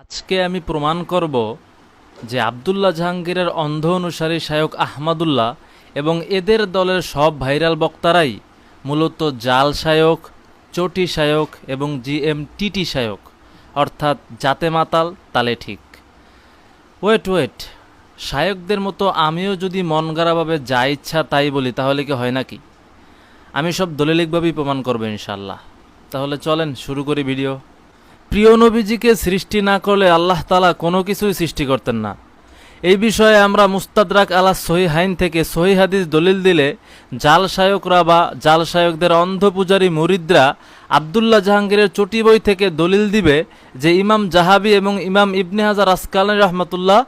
আজকে আমি প্রমাণ করব যে আব্দুল্লাহ জাহাঙ্গীরের অন্ধ অনুসারী শায়ক আহমদুল্লাহ এবং এদের দলের সব ভাইরাল বক্তারাই মূলত জাল শায়ক, চটি শায়ক এবং জিএমটিটি শায়ক, অর্থাৎ জাতে মাতাল তালে ঠিক। ওয়েট, শায়কদের মতো আমিও যদি মন গড়াভাবে যা ইচ্ছা তাই বলি তাহলে কি হয় নাকি? আমি সব দলিলিকভাবেই প্রমাণ করবো ইনশাল্লাহ। তাহলে চলেন শুরু করি ভিডিও। প্রিয় নবীজিকে সৃষ্টি না করলে আল্লাহ তাআলা কোনো কিছুই সৃষ্টি করতেন না। এই বিষয়ে আমরা মুস্তাদরাক আলা সহিহাইন থেকে সহিহ হাদিস দলিল দিলে জাল শায়করা বা জাল শায়কদের অন্ধ পূজারী মুরিদরা আব্দুল্লাহ জাহাঙ্গীরের চটি বই থেকে দলিল দিবে যে ইমাম জাহাবি এবং ইমাম ইবনে হাজার আসকালানী রহমতুল্লাহ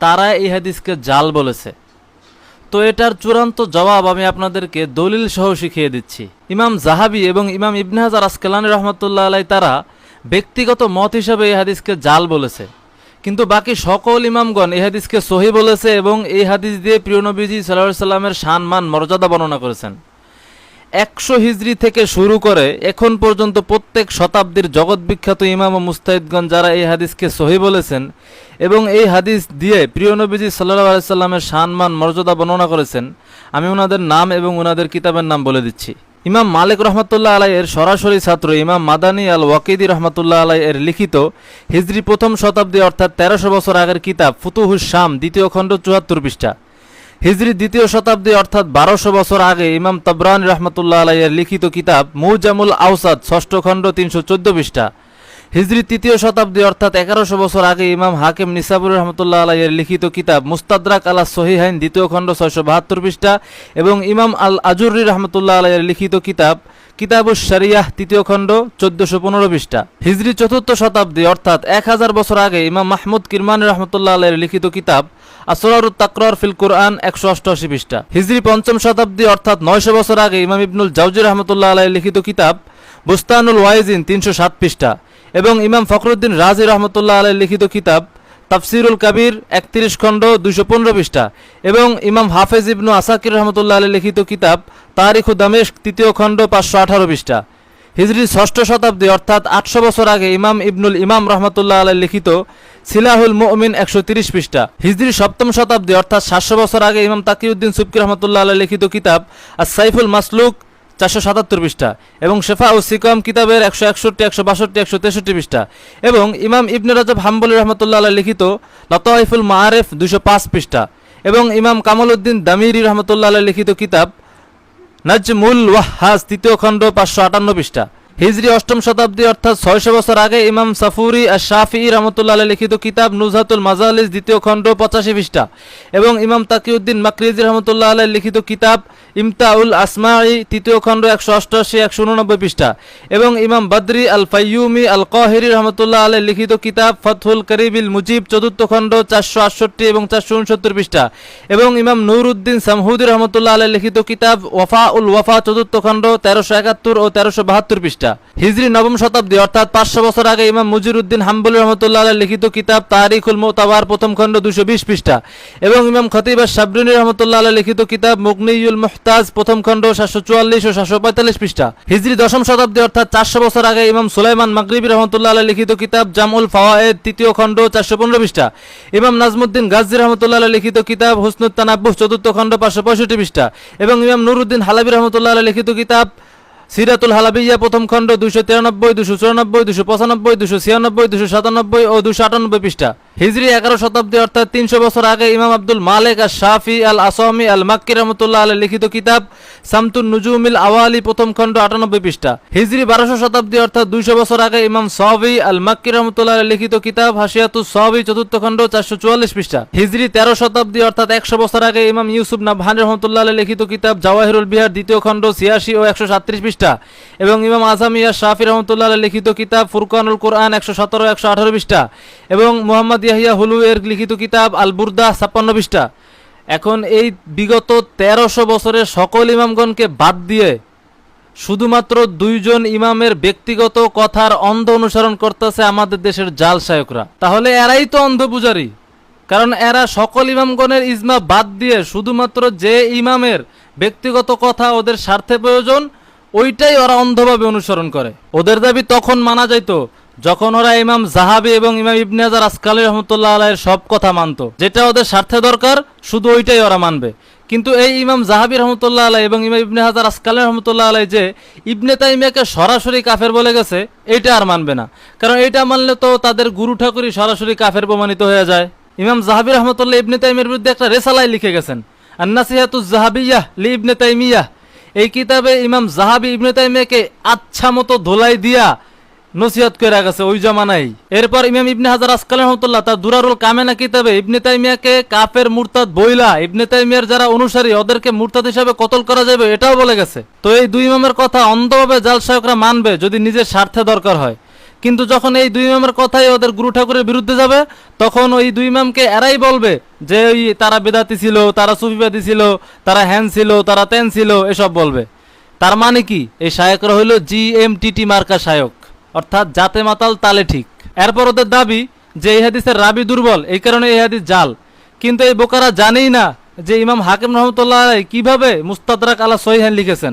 তারা এই হাদিসকে জাল বলেছে। তো এটার চূড়ান্ত জবাব আমি আপনাদেরকে দলিল সহ শিখিয়ে দিচ্ছি। ইমাম জাহাবি এবং ইমাম ইবনে হাজার আসকালানী রহমতুল্লাহ আলাই তারা ব্যক্তিগত মত হিসাবে এই হাদিসকে জাল বলেছে, কিন্তু বাকি সকল ইমামগণ এই হাদিসকে সহি বলেছে এবং এই হাদিস দিয়ে প্রিয় নবীজি সাল্লাল্লাহু আলাইহি সাল্লামের শান মান মর্যাদা বর্ণনা করেছেন। 100 হিজরি থেকে শুরু করে এখন পর্যন্ত প্রত্যেক শতাব্দীর জগৎ বিখ্যাত ইমাম ও মুস্তাহিদগণ যারা এই হাদিসকে সহি বলেছেন এবং এই হাদিস দিয়ে প্রিয় নবীজি সাল্লাল্লাহু আলাইহি সাল্লামের শান মান মর্যাদা বর্ণনা করেছেন, আমি ওনাদের নাম এবং ওনাদের কিতাবের নাম বলে দিচ্ছি। ইমাম মালিক রহমতুল্লাহ আলাই এর সরাসরি ছাত্র ইমাম মাদানী আল ওয়াকিদি রহমতুল্লাহ আলাই এর লিখিত হিজরি প্রথম শতাব্দী অর্থাৎ 1300 বছর আগের কিতাব ফুতুহুস শাম দ্বিতীয় খণ্ড 74 পৃষ্ঠা। হিজরি দ্বিতীয় শতাব্দী অর্থাৎ 1200 বছর আগে ইমাম তাবরানী রহমতুল্লাহ আলাই এর লিখিত কিতাব মুজামুল আওসাদ ষষ্ঠ খণ্ড 314 পৃষ্ঠা। হিজরি তৃতীয় শতাব্দী অর্থাৎ 1100 বছর আগে ইমাম হাকিম নিসাবুর রহমতুল্লাহ আলাই এর লিখিত কিতাব মুস্তাদরাক আলা সহিহাইন দ্বিতীয় খণ্ড 672 পৃষ্ঠা এবং ইমাম আল আজুরি রহমতুল্লাহ আলাই এর লিখিত কিতাব কিতাবুশ শরিয়াহ তৃতীয় খণ্ড 1415 পৃষ্ঠা। হিজরি চতুর্থ শতাব্দী অর্থাৎ 1000 বছর আগে ইমাম মাহমুদ কিরমানী রহমতুল্লাহ আলাই এর লিখিত কিতাব আসরারুত তাকরার ফিল কুরআন 188 পৃষ্ঠা। হিজরি পঞ্চম শতাব্দী অর্থাৎ 900 বছর আগে ইমাম ইবনুল জাওজি রহমতুল্লাহ আলাই এর লিখিত কিতাব বুস্তানুল ওয়াইজিন 307 পৃষ্ঠা এবং ইমাম ফখরুদ্দিন রাজি রহমতুল্লাহ আলাই লিখিত কিতাব তাফসিরুল কাবির 31 খণ্ড 215 পৃষ্ঠা এবং ইমাম হাফেজ ইবনু আসাকির রহমতুল্লাহ আলাই লিখিত কিতাব তারিখু দামেস্ক তৃতীয় খণ্ড 518 পৃষ্ঠা। হিজরি ষষ্ঠ শতাব্দী অর্থাৎ 800 বছর আগে ইমাম ইবনুল ইমাম রহমতুল্লাহ আলাই লিখিত সিলাহুল মুমিন 130 পৃষ্ঠা। হিজরি সপ্তম শতাব্দী অর্থাৎ 700 বছর আগে ইমাম তাকিউদ্দিন সুবকি রহমতুল্লাহ আলাই লিখিত কিতাব আর সাইফুল মাসলুক 477 পৃষ্ঠা এবং শেফা ও সিকাম কিতাবের 161, 162, 163 পৃষ্ঠা এবং ইমাম ইবনে রাজব হাম্বলী রহমতুল্লাহ আলাই লিখিত লতাইফুল মাআরিফ 205 পৃষ্ঠা এবং ইমাম কামালউদ্দিন দামিরি রহমতুল্লাহ আলাই লিখিত কিতাব নাজমুল ওয়াহাজ তৃতীয় খণ্ড 558 পৃষ্ঠা। হিজরি অষ্টম শতাব্দী অর্থাৎ 600 বছর আগে ইমাম সাফুরি আর শাফিঈ রহমতুল্লাহ আলাই লিখিত কিতাব নুজহাতুল মাজালিস দ্বিতীয় খণ্ড 85 পৃষ্ঠা এবং ইমাম তাকিউদ্দিন মাকরিজি রহমতুল্লাহ আলাই লিখিত কিতাব ইমতাউল আসমাঈ তৃতীয় খণ্ড 188, 189 পৃষ্ঠা এবং ইমাম বদরি আল ফাইয়ুমি আল কাহিরি রহমতুল্লাহ আলাই লিখিত কিতাব ফাতহুল করিবিল মুজিব চতুর্থ খণ্ড 468 এবং 469 পৃষ্ঠা এবং ইমাম নুরউদ্দিন সামহুদি রহমতুল্লাহ আলাই লিখিত কিতাব ওয়াফাউল ওয়াফা চতুর্থ খণ্ড 1371 ও 1372 পৃষ্ঠা। হিজরি নবম শতাব্দী অর্থাৎ 500 বছর আগে ইমাম মুজিরউদ্দিন হাম্বলী রহমতুল্লাহ আলাই লিখিত কিতাব তারিখুল মুতাবার প্রথম খণ্ড 220 পৃষ্ঠা এবং ইমাম খতিব আশ-শাবরুনী রহমতুল্লাহ আলাই লিখিত কিতাব মুগনিউল মুহতাজ প্রথম খণ্ড 744 ও 745 পৃষ্ঠা। হিজরি দশম শতাব্দী অর্থাৎ 400 বছর আগে ইমাম সুলাইমান মাগরিবি রহমতুল্লাহ আলাই লিখিত কিতাব জামউল ফাওয়ায়েদ তৃতীয় খণ্ড 415 পৃষ্ঠা। ইমাম নাজমুদ্দিন গাজী রহমতুল্লাহ আলাই লিখিত কিতাব হুসনুত তানাব্বুহ চতুর্থ খণ্ড 565 পৃষ্ঠা এবং ইমাম নুরউদ্দিন হালাবি রহমতুল্লাহ আলাই লিখিত কিতাব সিরাতুল হালাবিয়া প্রথম খণ্ড 293, 294, 295, 296, 297 ও 298 পৃষ্ঠা। হিজরি 11 শতাব্দী অর্থাৎ 300 বছর আগে ইমাম আব্দুল মালিক আর শাফি আল আসামি আল মাক্কি রহমতুল্লাহ আলাই লিখিত কিতাব সামতুন নুজুমিল আওয়ালি প্রথম খণ্ড 98 পৃষ্ঠা। হিজরি 1200 শতাব্দী অর্থাৎ 200 বছর আগে ইমাম সাওয়ী আল মাক্কি রহমতুল্লাহ আলাই লিখিত কিতাব হাশিয়াতুস সাওয়ী চতুর্থ খণ্ড 444 পৃষ্ঠা। হিজরি 13 শতাব্দী অর্থাৎ 100 বছর আগে ইমাম ইউসুফ নাবহানী রহমতুল্লাহ আলাই লিখিত কিতাব জাওয়াহিরুল বিহার দ্বিতীয় খণ্ড 86 ও 137 পৃষ্ঠা এবং ইমাম আজমি আর শাফি রহমতুল্লাহ আলাই লিখিত কিতাব ফুরকানুল কুরআন 117, 118 পৃষ্ঠা এবং মুহাম্মদ ইয়াহিয়া হুলু এর লিখিত কিতাব আল বুরদা 56 পৃষ্ঠা। এখন এই বিগত 1300 বছরের সকল ইমামগণকে বাদ দিয়ে শুধুমাত্র 2 জন ইমামের ব্যক্তিগত কথার অন্ধ অনুসরণ করতেছে আমাদের দেশের জাল শায়করা। তাহলে এরাই তো অন্ধ পূজারী, কারণ এরা সকল ইমামগণের ইজমা বাদ দিয়ে শুধুমাত্র যে ইমামের ব্যক্তিগত কথা ওদের স্বার্থে প্রয়োজন ওইটাই ওরা অন্ধভাবে অনুসরণ করে। ওদের দাবি তখন মানা যাইতো যখন ওরা ইমাম জাহাবি এবং ইমাম ইবনে হাজার আসকালী রহমতুল্লাহ আলাইহির সব কথা মানতো, যেটা ওদের স্বার্থে দরকার শুধু ওইটাই ওরা মানবে। কিন্তু এই ইমাম জাহাবি রহমতুল্লাহ আলাই এবং ইমাম ইবনে হাজার আসকালী রহমতুল্লাহ আলাই যে ইবনে তাইমিয়াকে সরাসরি কাফের বলে গেছে, এইটা আর মানবে না। কারণ এইটা মানলে তো তাদের গুরু ঠাকুরই সরাসরি কাফের প্রমাণিত হয়ে যায়। ইমাম জাহাবি রহমতুল্লাহ ইবনে তাইমিয়ার বিরুদ্ধে একটা রেসালাই লিখে গেছেন, আন-নাসিহাতুজ জাহাবিয়্যাহ লি ইবনে তাইমিয়াহ। এই কিতাবে ইমাম জাহাবি ইবনে তাইমিয়াকে আচ্ছা মতো ধোলাই দিয়া নসিহত করে গেছে ওই জমানায়। এরপর ইমাম ইবনে হাজার আসকালী রহমতুল্লাহ তার দুরারুল কামেনা কিতাবে ইবনে তাইমিয়াকে কাফের মুরতাদ বইলা ইবনে তাইমিয়ার যারা অনুসারী ওদেরকে মুরতাদ হিসাবে কতল করা যাবে এটাও বলে গেছে। তো এই দুই ইমামের কথা অন্ধভাবে জালসায়করা মানবে যদি নিজের স্বার্থে দরকার হয়। কিন্তু যখন এই দুই ইমামের কথাই ওদের গুরু ঠাকুরের বিরুদ্ধে যাবে, তখন ওই দুই ইমামকে এরাই বলবে যে ওই তারা বেদাতি ছিল, তারা সুফিবাদী ছিল, তারা হ্যান ছিল, তারা তেন ছিল, এসব বলবে। তার মানে কি, এই শায়করা হইল GMTT মার্কা শায়ক, অর্থাৎ জাতে মাতাল তালে ঠিক। এরপর ওদের দাবি যে এই হাদিসের রাবি দুর্বল, এই কারণে এই হাদিস জাল। কিন্তু এই বোকারা জানেই না যে ইমাম হাকিম রহমতুল্লাহ আলাই কিভাবে মুস্তাদরাক আলা সহিহান লিখেছেন।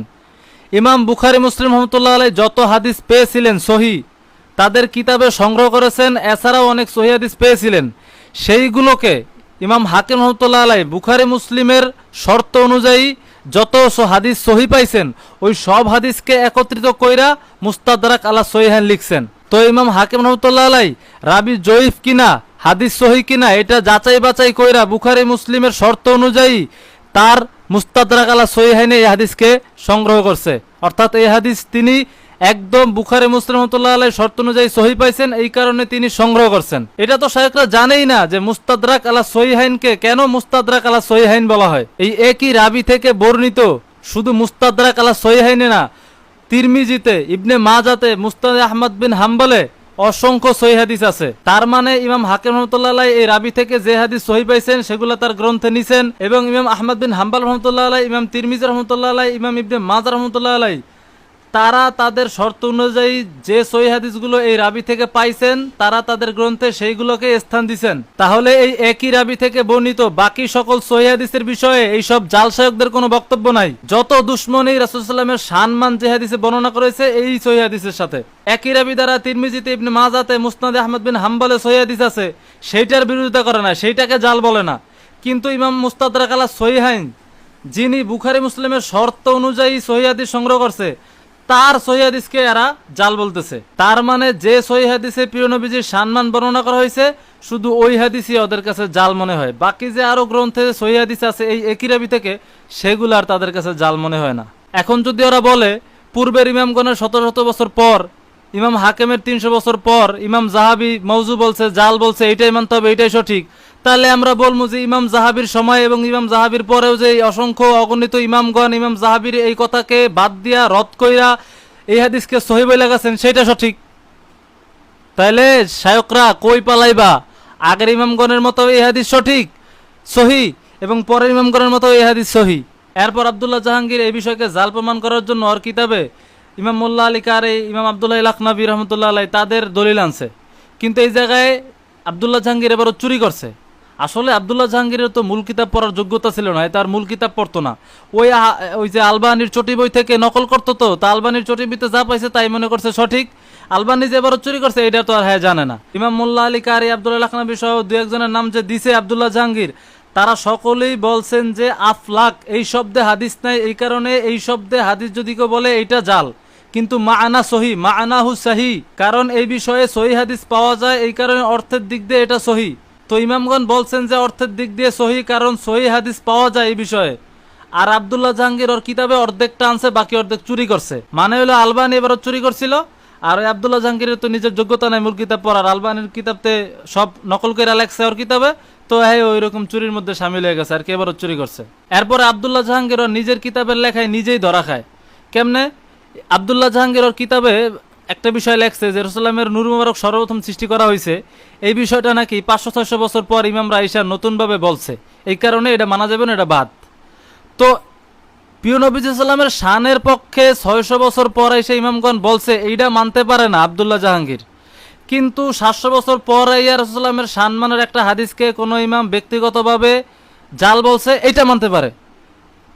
ইমাম বুখারী মুসলিম রহমতুল্লাহ আলাই যত হাদিস পেয়েছিলেন সহি, তাদের কিতাবে সংগ্রহ করেছেন। এছাড়াও অনেক সহি হাদিস পেয়েছিলেন, সেইগুলোকে ইমাম হাকিম রহমতুল্লাহ আলাই বুখারী মুসলিমের শর্ত অনুযায়ী যত হাদিস সহি পাইছেন, ওই সব হাদিসকে একত্রিত কইরা মুস্তাদরাক আলা সহিহান লিখছেন। তো ইমাম হাকিম রহমতুল্লাহ আলাই রাবি জয়ীফ কিনা হাদিস সহি কিনা এটা যাচাই বাছাই কইরা বুখারী মুসলিমের শর্ত অনুযায়ী তার মুস্তাদরাক আলা সহিহানে এই হাদিসকে সংগ্রহ করছে। অর্থাৎ এই হাদিস তিনি একদম বুখারী মুসলিম রহমতুল্লাহ আলাই শর্ত অনুযায়ী সহি পাইছেন, এই কারণে তিনি সংগ্রহ করছেন। এটা তো শায়খরা জানেই না যে মুস্তাদরাক আলা সহিহাইনকে কেন মুস্তাদরাক আলা সহিহাইন বলা হয়। এই একই রাবি থেকে বর্ণিত শুধু মুস্তাদরাক আলা সহিহাইনে না, তিরমিজিতে, ইবনে মাজাতে, মুসনাদে আহমদ বিন হাম্বলে অসংখ্য সহি হাদিস আছে। তার মানে ইমাম হাকিম রহমতুল্লাহ আলাই এই রাবি থেকে যে হাদিস সহি পাইছেন সেগুলো তার গ্রন্থে নিছেন। এবং ইমাম আহমদ বিন হাম্বল রহমতুল্লাহ আলাই, ইমাম তিরমিজি রহমতুল্লাহ আলাই, ইমাম ইবনে মাজা রহমতুল্লাহ আলাই, তারা তাদের শর্ত অনুযায়ী যে সহি হাদিসগুলো এই রাবি থেকে পাইছেন তারা তাদের গ্রন্থে সেইগুলোকে স্থান দিছেন। তাহলে এই একই রাবি থেকে বর্ণিত বাকি সকল সহি হাদিসের বিষয়ে এইসব জালসায়কদের কোনো বক্তব্য নাই। যত দুশ্মনী রাসূল সাল্লাল্লাহু আলাইহি ওয়াসাল্লামের সম্মান যে হাদিসে বর্ণনা করেছে এই সহি হাদিসের সাথে, একই রাবি দ্বারা তিরমিজিতে, ইবনে মাজাতে, মুসনাদে আহমদ বিন হাম্বলে সহি হাদিস আছে, সেইটার বিরোধিতা করে না, সেইটাকে জাল বলে না। কিন্তু ইমাম মুস্তাদরাক আলা সহিহাইন, যিনি বুখারী মুসলিমের শর্ত অনুযায়ী সহি হাদিস সংগ্রহ করছে, তার সহি হাদিসকে এরা জাল বলতেছে। তার মানে যে সহি হাদিসে প্রিয় নবীজির সম্মান বর্ণনা করা হয়েছে শুধু ওই হাদিসই ওদের কাছে জাল মনে হয়। বাকি যে আরো গ্রন্থে সহি হাদিস আছে এই একই রাবি থেকে, সেগুলো আর তাদের কাছে জাল মনে হয় না। এখন যদি ওরা বলে পূর্বের ইমামগণের শত শত বছর পর, ইমাম হাকিমের 300 বছর পর ইমাম জাহাবি মৌজু বলছে, জাল বলছে, এইটাই মানতে হবে, এইটাই সঠিক, তাহলে আমরা বলবো যে ইমাম জাহাবির সময় এবং ইমাম জাহাবির পরেও যে অসংখ্য অগণিত ইমামগণ ইমাম জাহাবির এই কথাকে বাদ দিয়া রদ কইরা এই হাদিসকে সহি বলে গেছেন, সেটা সঠিক। তাইলে শায়করা কই পালাইবা? আগের ইমামগণের মতো এই হাদিস সঠিক সহি এবং পরের ইমামগণের মতো এই হাদিস সহি। এরপর আব্দুল্লাহ জাহাঙ্গীর এই বিষয়কে জাল প্রমাণ করার জন্য ওর কিতাবে ইমাম মোল্লা আলী কারি, ইমাম আবদুল্লাহ লাখনবী রহমতুল্লাহ আলাই তাদের দলিল আনছে। কিন্তু এই জায়গায় আব্দুল্লাহ জাহাঙ্গীর এবারও চুরি করছে। আসলে আব্দুল্লাহ জাহাঙ্গীরের তো মূল কিতাব পড়ার যোগ্যতা ছিল না, তার মূল কিতাব পড়তো না, ওই যে আলবানির চটি বই থেকে নকল করতো। তো তা আলবানির চটি বইতে যা পাইছে তাই মনে করছে সঠিক। আলবানি যে এবারও চুরি করছে এটা তো আর জানে না। ইমাম মোল্লা আলী কারি, আবদুল্লাহ লাখনবী সহ দু একজনের নাম যে দিছে আব্দুল্লাহ জাহাঙ্গীর, তারা সকলেই বলছেন যে আফলাক এই শব্দে হাদিস নাই, এই কারণে এই শব্দে হাদিস যদি কেউ বলে এইটা জাল। কিন্তু মাআনা সহি, মাআনাহু সহি, কারণ এই বিষয়ে সহি হাদিস পাওয়া যায়, এই কারণে অর্থের দিক দিয়ে এটা সহি। তো ইমামগণ বলছেন যে অর্থের দিক দিয়ে সহি, কারণ সহি হাদিস পাওয়া যায় এই বিষয়ে। আর আব্দুল্লাহ জাহাঙ্গীর ওর কিতাবে অর্ধেকটা আনছে, বাকি অর্ধেক চুরি করছে। মানে হলো আলবানি এবারও চুরি করছিল, আর ওই আব্দুল্লাহ জাহাঙ্গীরের তো নিজের যোগ্যতা নাই মূল কিতাব পড়ার, আলবানির কিতাবতে সব নকল করে লেখছে ওর কিতাবে, তো ওই রকম চুরির মধ্যে সামিল হয়ে গেছে আর কি, এবারও চুরি করছে। এরপরে আব্দুল্লাহ জাহাঙ্গীর ওর নিজের কিতাবের লেখায় নিজেই ধরা খায়। কেমনে? আব্দুল্লাহ জাহাঙ্গীর ওর কিতাবে একটা বিষয় লেখছে যে রাসূলুল্লাহের নূর মুবারক সর্বপ্রথম সৃষ্টি করা হয়েছে, এই বিষয়টা নাকি 500-600 বছর পর ইমামরা ঈশা নতুনভাবে বলছে, এই কারণে এটা মানা যাবে না, এটা বাদ। তো প্রিয় নবী সাল্লাল্লাহু আলাইহি ওয়াসাল্লামের শানের পক্ষে 600 বছর পর এসে ইমামগণ বলছে, এইটা মানতে পারে না আব্দুল্লাহ জাহাঙ্গীর। কিন্তু 700 বছর পর ইয়া রাসূলুল্লাহের সম্মানের একটা হাদিসকে কোনো ইমাম ব্যক্তিগতভাবে জাল বলছে, এইটা মানতে পারে।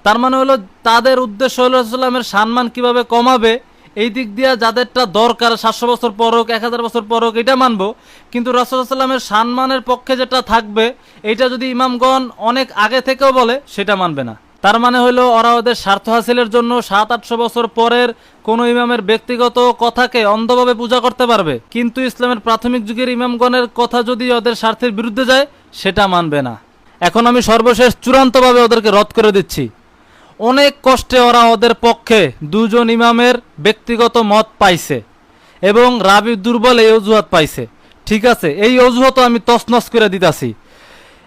তার মানে হলো তাদের উদ্দেশ্য হলো রাসূলুল্লাহের সম্মান কিভাবে কমাবে, এই দিক দিয়ে যাদেরটা দরকার 700 বছর পর হোক 1000 বছর পর হোক এটা মানবো, কিন্তু রাসূলুল্লাহ সাল্লাল্লাহু আলাইহি ওয়াসাল্লামের সম্মানের পক্ষে যেটা থাকবে এইটা যদি ইমামগণ অনেক আগে থেকেও বলে সেটা মানবে না। তার মানে হলো ওরা ওদের স্বার্থ হাসিলের জন্য 700-800 বছর পরের কোনো ইমামের ব্যক্তিগত কথাকে অন্ধভাবে পূজা করতে পারবে, কিন্তু ইসলামের প্রাথমিক যুগের ইমামগণের কথা যদি ওদের স্বার্থের বিরুদ্ধে যায় সেটা মানবে না। এখন আমি সর্বশেষ চূড়ান্তভাবে ওদেরকে রদ করে দিচ্ছি। অনেক কষ্টে ওরা ওদের পক্ষে দুজন ইমামের ব্যক্তিগত মত পাইছে এবং রাবি দুর্বল এই অজুহাত পাইছে। ঠিক আছে, এই অজুহাত আমি তছনছ করে দিতাছি।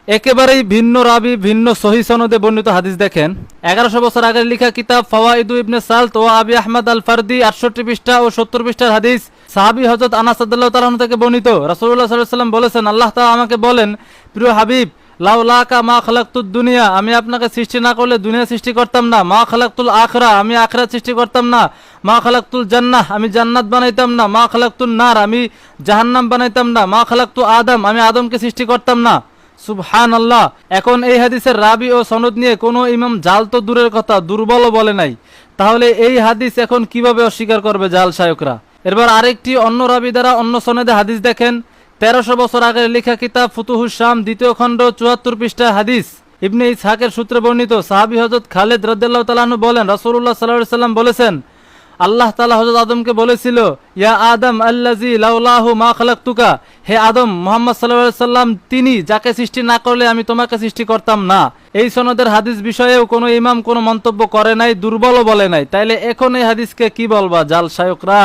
একেবারেই ভিন্ন রাবি ভিন্ন সহি সনদে বর্ণিত হাদিস দেখেন। 1100 বছর আগের লেখা কিতাব ফাওয়াইদু ইবনে সালত ও আবি আহমদ আল ফারদি 68 পৃষ্ঠা ও 70 পৃষ্ঠার হাদিস। সাহাবী হযরত আনাস রাদিয়াল্লাহু তাআলা আনহু থেকে বর্ণিত, রাসূলুল্লাহ সাল্লাল্লাহু আলাইহি ওয়াসাল্লাম বলেছেন, আল্লাহ তাআলা আমাকে বলেন, প্রিয় হাবিব, লাউলাকা মা খালাকতুদ দুনিয়া, আমি আপনাকে সৃষ্টি না করলে দুনিয়া সৃষ্টি করতাম না। মা খালাকতুল আখিরা, আমি আখিরাত সৃষ্টি করতাম না। মা খালাকতুল জান্নাহ, আমি জান্নাত বানাইতাম না। মা খালাকতুন নার, আমি জাহান্নাম বানাইতাম না। মা খালাকতু আদম, আমি আদমকে সৃষ্টি করতাম না। সুবহানাল্লাহ। এখন এই হাদিসের রাবি ও সনদ নিয়ে কোনো ইমাম জাল তো দূরের কথা, দুর্বলও বলে নাই। তাহলে এই হাদিস এখন কিভাবে অস্বীকার করবে জাল শায়করা? এরপর আরেকটি অন্য রাবি দ্বারা অন্য সনদে হাদিস দেখেন। 1300 বছর আগের লেখা কিতাব ফুতুহুস শাম 2য় খণ্ড 74 পৃষ্ঠা হাদিস। ইবনে ইসহাকের সূত্রে বর্ণিত, সাহাবী হযরত খালিদ রাদিয়াল্লাহু তাআলা আনহু বলেন, রাসূলুল্লাহ সাল্লাল্লাহু আলাইহি ওয়াসাল্লাম বলেছেন, আল্লাহ তাআলা হযরত আদমকে বলেছিল, ইয়া আদম আল্লাযী লাউলাহু মা খালাকতুকা, হে আদম, মুহাম্মদ সাল্লাল্লাহু আলাইহি ওয়াসাল্লাম তিনি যাকে সৃষ্টি না করলে আমি তোমাকে সৃষ্টি করতাম না। এই সনদের হাদিস বিষয়েও কোনো ইমাম কোনো মন্তব্য করে নাই, দুর্বলও বলে নাই। তাইলে এখন এই হাদিসকে কি বলবা জাল শায়করা?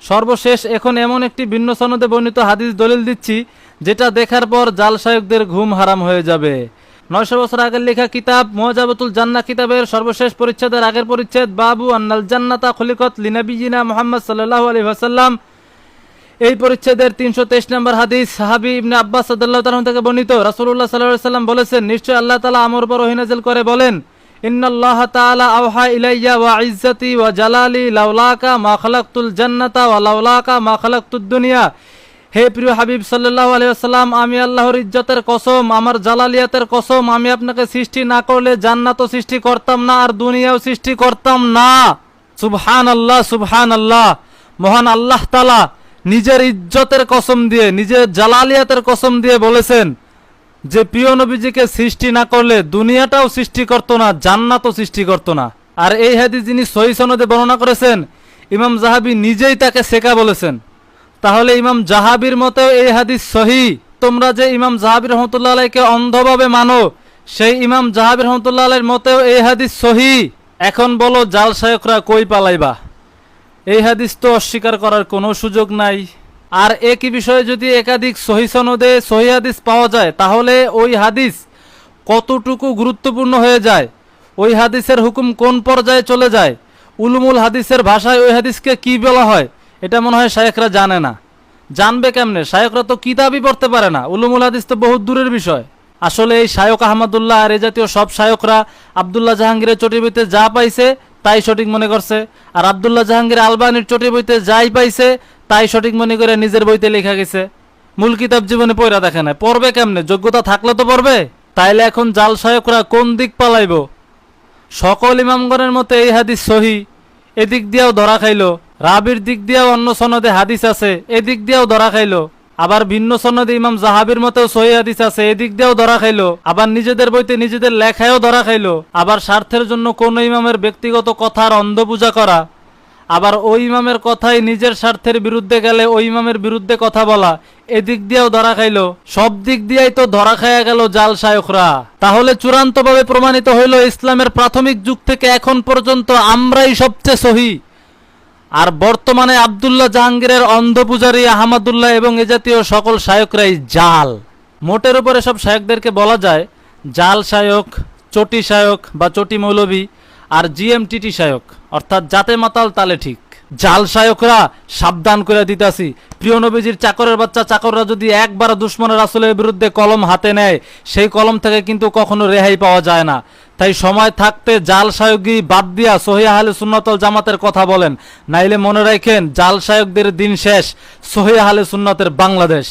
সর্বশেষ এখন এমন একটি ভিন্ন সনদে বর্ণিত হাদিস দলিল দিচ্ছি যেটা দেখার পর জাল শায়কদের ঘুম হারাম হয়ে যাবে। 900 বছর আগের লেখা কিতাব মুআজাবাতুল জান্নাহ কিতাবের সর্বশেষ পরিচ্ছেদের আগের পরিচ্ছেদ, বাবু আন্নাল জান্নাতা খুলিকাত লিনাবিয়িনা মুহাম্মদ সাল্লাল্লাহু আলাইহি ওয়াসাল্লাম। এই পরিচ্ছেদের 323 নম্বর হাদিস, সাহাবী ইবনে আব্বাস রাদিয়াল্লাহু তাআলা থেকে বর্ণিত, রাসূলুল্লাহ সাল্লাল্লাহু আলাইহি ওয়াসাল্লাম বলেছেন, নিশ্চয় আল্লাহ তাআলা আমার উপর ওহী নাযিল করে বলেন, ইন্নাল্লাহ তাআলা আওহা ইলাইয়া ওয়া ইজ্জতি ওয়া জালালি লাউলাকা মা খালাকতুল জান্নাতা ওয়া লাউলাকা মা খালাকতুদ দুনিয়া। হে প্রিয় হাবিব সাল্লাল্লাহু আলাইহি ওয়াসাল্লাম, আমি আল্লাহর ইজ্জতের কসম, আমার জালালিয়াতের কসম, আমি আপনাকে সৃষ্টি না করলে জান্নাতও সৃষ্টি করতাম না আর দুনিয়াও সৃষ্টি করতাম না। সুবহানাল্লাহ, সুবহানাল্লাহ। মহান আল্লাহ তাআলা নিজের ইজ্জতের কসম দিয়ে, নিজের জালালিয়াতের কসম দিয়ে বলেছেন যে প্রিয় নবীজিকে সৃষ্টি না করলে দুনিয়াটাও সৃষ্টি করতো না, জান্নাতও সৃষ্টি করতো না। আর এই হাদিস যিনি সহিহ সনদে বর্ণনা করেছেন, ইমাম যাহাবী নিজেই তাকে সেকা বলেছেন। তাহলে ইমাম যাহাবীর মতেও এই হাদিস সহিহ। তোমরা যে ইমাম যাহাবী রাহমাতুল্লাহ আলাইহিকে অন্ধভাবে মানো, সেই ইমাম যাহাবী রাহমাতুল্লাহ আলাইহির মতেও এই হাদিস সহিহ। এখন বলো জাল শায়করা কই পালাইবা? এই হাদিস তো অস্বীকার করার কোনো সুযোগ নাই। আর একই বিষয়ে যদি একাধিক সহিহ সনদে সহিহ হাদিস পাওয়া যায়, তাহলে ওই হাদিস কতটুকু গুরুত্বপূর্ণ হয়ে যায়, ওই হাদিসের হুকুম কোন পর্যায়ে চলে যায়, উলুমুল হাদিসের ভাষায় ওই হাদিসকে কি বলা হয়, এটা মনে হয় শায়করা জানে না। জানবে কেমনে? শায়করা তো কিতাবই পড়তে পারে না, উলুমুল হাদিস তো বহুত দূরের বিষয়। আসলে এই শায়ক আহমদুল্লাহ আর এ জাতীয় সব শায়করা আব্দুল্লাহ জাহাঙ্গীরের চটি বইতে যা পাইছে তাই সঠিক মনে করছে, আর আব্দুল্লাহ জাহাঙ্গীর আলবানির চটি বইতে যাই পাইছে তাই সঠিক মনে করে নিজের বইতে লেখা গেছে। মূল কিতাব জীবনে পড়া দেখে না, পড়বে কেমনে? যোগ্যতা থাকলে তো পড়বে। তাইলে এখন জাল শায়করা কোন দিক পালাইব? সকল ইমামগণের মতে এই হাদিস সহিহ, এদিক দিয়েও ধরা খাইলো। রাবির দিক দিয়েও অন্য সনদে হাদিস আছে, এদিক দিয়েও ধরা খাইলো। আবার ভিন্ন সনদে ইমাম যাহাবীর মতেও সহিহ হাদিস আছে, এদিক দিয়েও ধরা খাইলো। আবার নিজেদের বইতে নিজেদের লেখায়ও ধরা খাইলো। আবার স্বার্থের জন্য কোন ইমামের ব্যক্তিগত কথার অন্ধ পূজা করা, আবার ওই ইমামের কথাই নিজের স্বার্থের বিরুদ্ধে গেলে ওই ইমামের বিরুদ্ধে কথা বলা, এদিক দিয়েও ধরা খাইলো। সব দিক দিয়েই তো ধরা খাইয়া গেল জাল শায়করা। তাহলে চূড়ান্তভাবে প্রমাণিত হইল ইসলামের প্রাথমিক যুগ থেকে এখন পর্যন্ত আমরাই সবচেয়ে সহিহ। আর বর্তমানে আব্দুল্লাহ জাহাঙ্গীরের অন্ধ পূজারী আহমদুল্লাহ এবং এ জাতীয় সকল শায়করাই জাল। মোটের উপরে সব শায়কদেরকে বলা যায় জাল শায়ক, চটি শায়ক বা চটি মৌলবী, আর জিএমটিটি শায়ক, অর্থাৎ জাতে মাতাল তালে ঠিক। জাল শায়করা সাবধান করে দিতাছি, প্রিয় নবীজির চাকরের বাচ্চা চাকররা যদি একবার দুশমনের রাসূলের বিরুদ্ধে কলম হাতে নেয়, সেই কলম থেকে কিন্তু কখনো রেহাই পাওয়া যায় না। তাই সময় থাকতে জাল শায়কি বাদ দিয়া সহিহ আহলে সুন্নাত ওয়াল জামাতের কথা বলেন, নাইলে মনে রাখেন জাল শায়কদের দিন শেষ, সহিহ আহলে সুন্নাতের বাংলাদেশ।